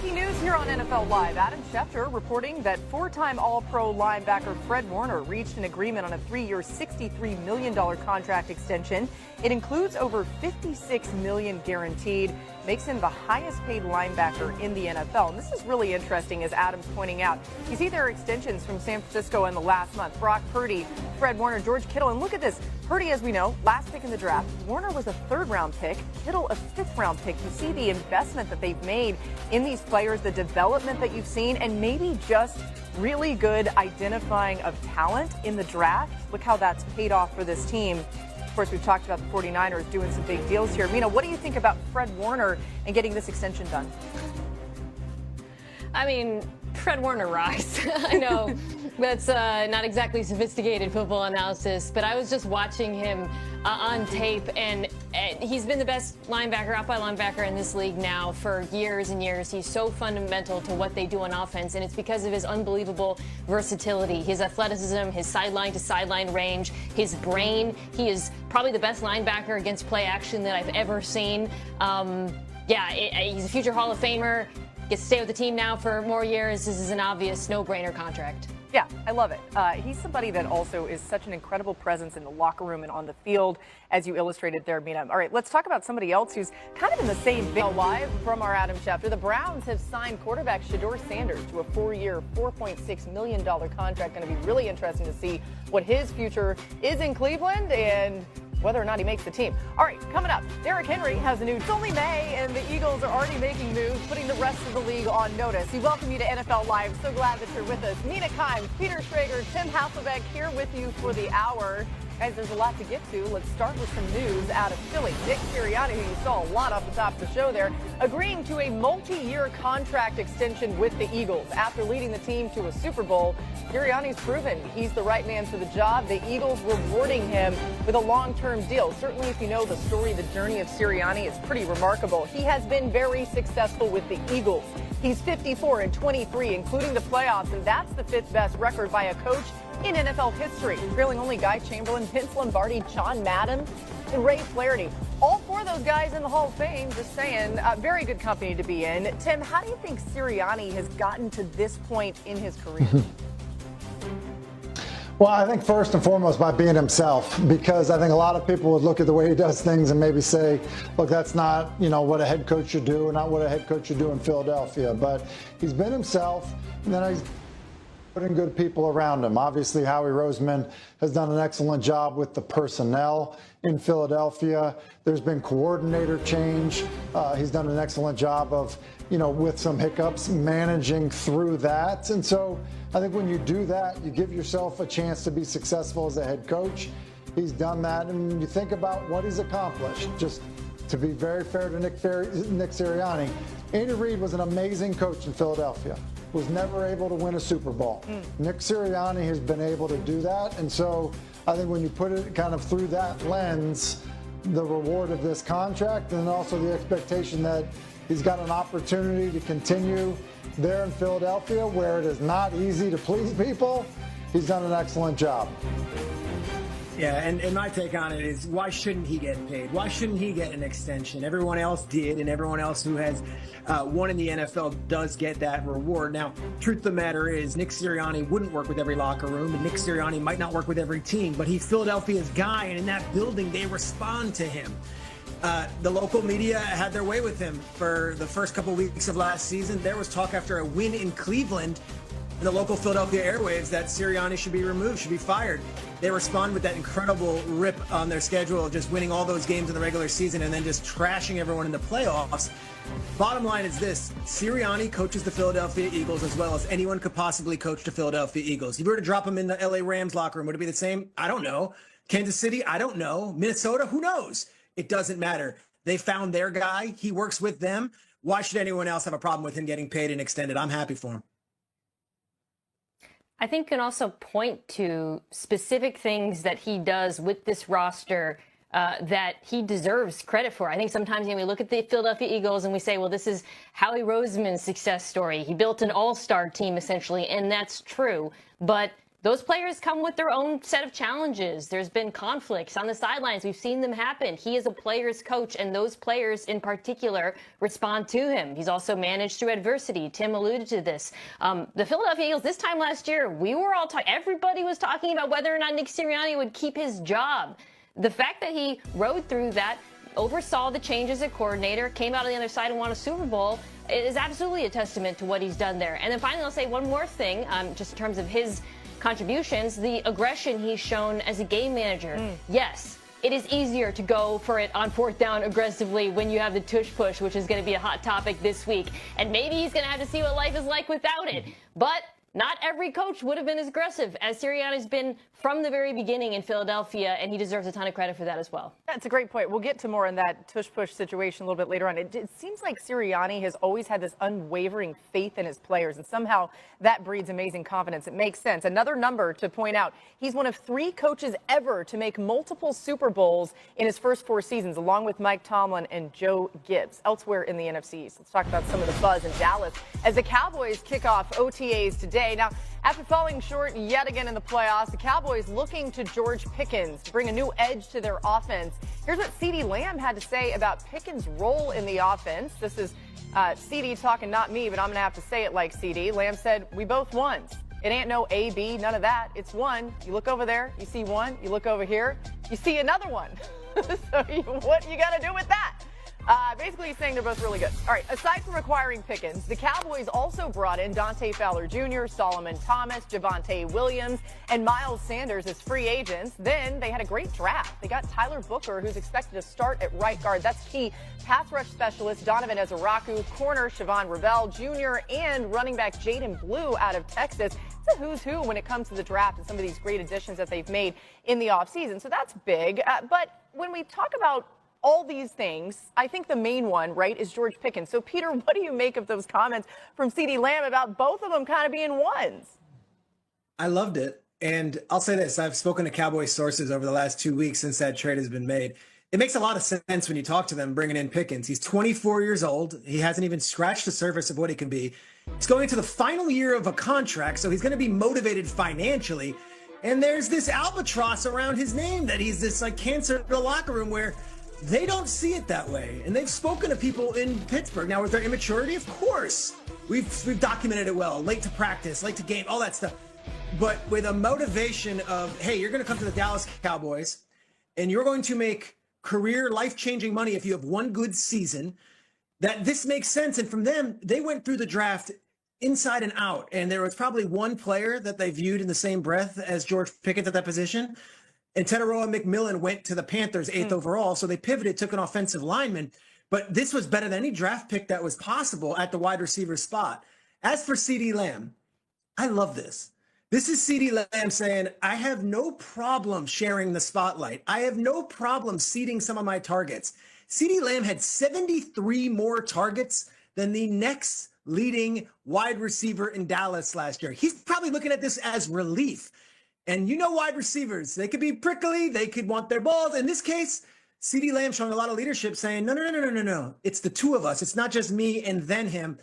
Breaking news here on NFL Live. Adam Schefter reporting that four-time All-Pro linebacker Fred Warner reached an agreement on a 3-year, $63 million contract extension. It includes over $56 million guaranteed, makes him the highest-paid linebacker in the NFL. And this is really interesting, as Adam's pointing out. You see their extensions from San Francisco in the last month. Brock Purdy, Fred Warner, George Kittle. And look at this. Purdy, as we know, last pick in the draft. Warner was a third-round pick. Kittle, a fifth-round pick. You see the investment that they've made in these players, the development that you've seen, and maybe just really good identifying of talent in the draft. Look how that's paid off for this team. Of course, we've talked about the 49ers doing some big deals here. Mina, what do you think about Fred Warner and getting this extension done? I mean, Fred Warner rocks. I know that's not exactly sophisticated football analysis, but I was just watching him on tape, and he's been the best outside linebacker in this league now for years and years. He's so fundamental to what they do on offense, and it's because of his unbelievable versatility, his athleticism, his sideline-to-sideline range, his brain. He is probably the best linebacker against play action that I've ever seen. He's a future Hall of Famer. Gets to stay with the team now for more years. This is an obvious no-brainer contract. Yeah, I love it. He's somebody that also is such an incredible presence in the locker room and on the field, as you illustrated there, Mina. All right, let's talk about somebody else who's kind of in the same vein. Live from our Adam Schefter, the Browns have signed quarterback Shedeur to a 4-year, $4.6 million contract. Going to be really interesting to see what his future is in Cleveland and whether or not he makes the team. All right, coming up, Derrick Henry has a new. It's only May, and the Eagles are already making moves, putting the rest of the league on notice. We welcome you to NFL Live. So glad that you're with us. Mina Kimes, Peter Schrager, Tim Hasselbeck here with you for the hour. Guys, there's a lot to get to. Let's start with some news out of Philly. Nick Sirianni, who you saw a lot off the top of the show there, agreeing to a multi-year contract extension with the Eagles. After leading the team to a Super Bowl, Sirianni's proven he's the right man for the job. The Eagles rewarding him with a long-term deal. Certainly, if you know the story, the journey of Sirianni, it's pretty remarkable. He has been very successful with the Eagles. He's 54-23, including the playoffs, and that's the fifth best record by a coach in NFL history, trailing only Guy Chamberlain, Vince Lombardi, John Madden, and Ray Flaherty. All four of those guys in the Hall of Fame, just saying, very good company to be in. Tim, how do you think Sirianni has gotten to this point in his career? Well, I think first and foremost by being himself, because I think a lot of people would look at the way he does things and maybe say, look, that's not, what a head coach should do, or not what a head coach should do in Philadelphia. But he's been himself, and then he's putting good people around him. Obviously, Howie Roseman has done an excellent job with the personnel in Philadelphia. There's been coordinator change. He's done an excellent job of, with some hiccups, managing through that. And so I think when you do that, you give yourself a chance to be successful as a head coach. He's done that. And when you think about what he's accomplished, just to be very fair to Nick Sirianni, Andy Reid was an amazing coach in Philadelphia. Was never able to win a Super Bowl. Nick Sirianni has been able to do that. And so I think when you put it kind of through that lens, the reward of this contract and also the expectation that he's got an opportunity to continue there in Philadelphia where it is not easy to please people, he's done an excellent job. Yeah, and my take on it is, why shouldn't he get paid? Why shouldn't he get an extension? Everyone else did, and everyone else who has won in the NFL does get that reward. Now, truth of the matter is, Nick Sirianni wouldn't work with every locker room, and Nick Sirianni might not work with every team, but he's Philadelphia's guy, and in that building, they respond to him. The local media had their way with him for the first couple weeks of last season. There was talk after a win in Cleveland in the local Philadelphia airwaves that Sirianni should be removed, should be fired. They respond with that incredible rip on their schedule of just winning all those games in the regular season and then just trashing everyone in the playoffs. Bottom line is this: Sirianni coaches the Philadelphia Eagles as well as anyone could possibly coach the Philadelphia Eagles. If you were to drop him in the LA Rams locker room, would it be the same? I don't know. Kansas City? I don't know. Minnesota? Who knows? It doesn't matter. They found their guy. He works with them. Why should anyone else have a problem with him getting paid and extended? I'm happy for him. I think you can also point to specific things that he does with this roster that he deserves credit for. I think sometimes we look at the Philadelphia Eagles and we say, well, this is Howie Roseman's success story. He built an all-star team, essentially, and that's true. But those players come with their own set of challenges. There's been conflicts on the sidelines. We've seen them happen. He is a player's coach, and those players in particular respond to him. He's also managed through adversity. Tim alluded to this. The Philadelphia Eagles, this time last year, we were all everybody was talking about whether or not Nick Sirianni would keep his job. The fact that he rode through that, oversaw the changes at coordinator, came out on the other side and won a Super Bowl, is absolutely a testament to what he's done there. And then finally, I'll say one more thing, just in terms of his contributions, the aggression he's shown as a game manager. Yes, it is easier to go for it on 4th down aggressively when you have the tush push, which is going to be a hot topic this week. And maybe he's going to have to see what life is like without it. But not every coach would have been as aggressive as Sirianni's been from the very beginning in Philadelphia, and he deserves a ton of credit for that as well. That's a great point. We'll get to more on that tush-push situation a little bit later on. It seems like Sirianni has always had this unwavering faith in his players, and somehow that breeds amazing confidence. It makes sense. Another number to point out, he's one of 3 coaches ever to make multiple Super Bowls in his first 4 seasons, along with Mike Tomlin and Joe Gibbs. Elsewhere in the NFC East, let's talk about some of the buzz in Dallas as the Cowboys kick off OTAs today. Now, after falling short yet again in the playoffs, the Cowboys looking to George Pickens to bring a new edge to their offense. Here's what CeeDee Lamb had to say about Pickens' role in the offense. This is CeeDee talking, not me, but I'm going to have to say it like CeeDee. Lamb said, "We both won. It ain't no A, B, none of that. It's one. You look over there, you see one. You look over here, you see another one." So what you got to do with that? Basically, he's saying they're both really good. All right, aside from acquiring Pickens, the Cowboys also brought in Dante Fowler Jr., Solomon Thomas, Javonte Williams, and Miles Sanders as free agents. Then they had a great draft. They got Tyler Booker, who's expected to start at right guard. That's key. Pass rush specialist Donovan Ezeraku, corner Siobhan Ravel Jr., and running back Jaden Blue out of Texas. It's a who's who when it comes to the draft and some of these great additions that they've made in the offseason. So that's big. But when we talk about all these things, I think the main one, right, is George Pickens. So, Peter, what do you make of those comments from CeeDee Lamb about both of them kind of being ones? I loved it. And I'll say this. I've spoken to Cowboys sources over the last 2 weeks since that trade has been made. It makes a lot of sense when you talk to them bringing in Pickens. He's 24 years old. He hasn't even scratched the surface of what he can be. He's going into the final year of a contract, so he's going to be motivated financially. And there's this albatross around his name that he's this like cancer in the locker room where they don't see it that way. And they've spoken to people in Pittsburgh. Now, with their immaturity, of course, we've documented it well. Late to practice, late to game, all that stuff. But with a motivation of, hey, you're going to come to the Dallas Cowboys and you're going to make career life-changing money if you have one good season, that this makes sense. And from them, they went through the draft inside and out. And there was probably one player that they viewed in the same breath as George Pickens at that position. And Teteroa McMillan went to the Panthers 8th overall, so they pivoted, took an offensive lineman. But this was better than any draft pick that was possible at the wide receiver spot. As for CeeDee Lamb, I love this. This is CeeDee Lamb saying, I have no problem sharing the spotlight. I have no problem seeding some of my targets. CeeDee Lamb had 73 more targets than the next leading wide receiver in Dallas last year. He's probably looking at this as relief. And you know wide receivers, they could be prickly, they could want their balls. In this case, CeeDee Lamb showing a lot of leadership saying, no. It's the two of us. It's not just me and then him.